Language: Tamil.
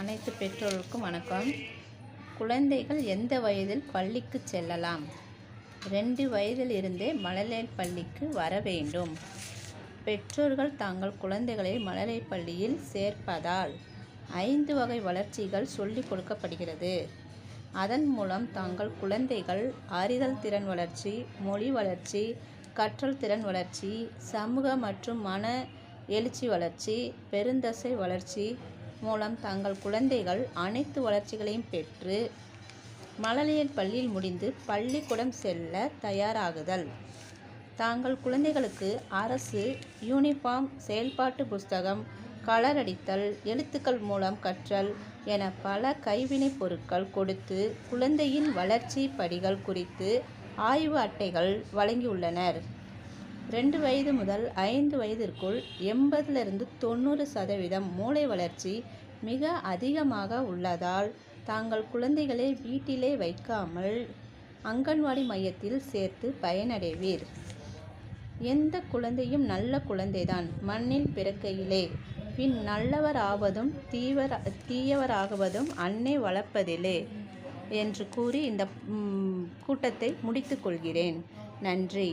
அனைத்து பெற்றோருக்கும் வணக்கம். குழந்தைகள் எந்த வயதில் பள்ளிக்கு செல்லலாம்? 2 வயதில் இருந்தே மழலையர் பள்ளிக்கு வர வேண்டும். பெற்றோர்கள் தங்கள் குழந்தைகளை மழலையர் பள்ளியில் சேர்ப்பதால் 5 வகை வளர்ச்சிகள் சொல்லிக் கொடுக்கப்படுகிறது. அதன் மூலம் தங்கள் குழந்தைகள் அறிதல் திறன் வளர்ச்சி, மொழி வளர்ச்சி, கற்றல் திறன் வளர்ச்சி, சமூக மற்றும் மன எழுச்சி வளர்ச்சி, பெருந்தசை வளர்ச்சி மூலம் தங்கள் குழந்தைகள் அனைத்து வளர்ச்சிகளையும் பெற்று மழலையர் பள்ளியில் முடிந்து பள்ளிக்கூடம் செல்ல தயாராகுதல். தங்கள் குழந்தைகளுக்கு அரசு யூனிஃபார்ம், செயல்பாட்டு புஸ்தகம், கலர் அடித்தல், எழுத்துக்கள் மூலம் கற்றல் என பல கைவினைப் பொருட்கள் கொடுத்து குழந்தையின் வளர்ச்சி படிகள் குறித்து ஆய்வு அட்டைகள் வழங்கியுள்ளனர். 2 வயது முதல் 5 வயதிற்குள் 80-90% மூளை வளர்ச்சி மிக அதிகமாக உள்ளதால் தங்கள் குழந்தைகளை வீட்டிலே வைக்காமல் அங்கன்வாடி மையத்தில் சேர்த்து பயனடைவீர். எந்த குழந்தையும் நல்ல குழந்தைதான் மண்ணில் பிறக்கையிலே, பின் நல்லவர் ஆவதும் தீயவராகுவதும் அன்னை வளர்ப்பதிலே என்று கூறி இந்த கூட்டத்தை முடித்துக் கொள்கிறேன். நன்றி.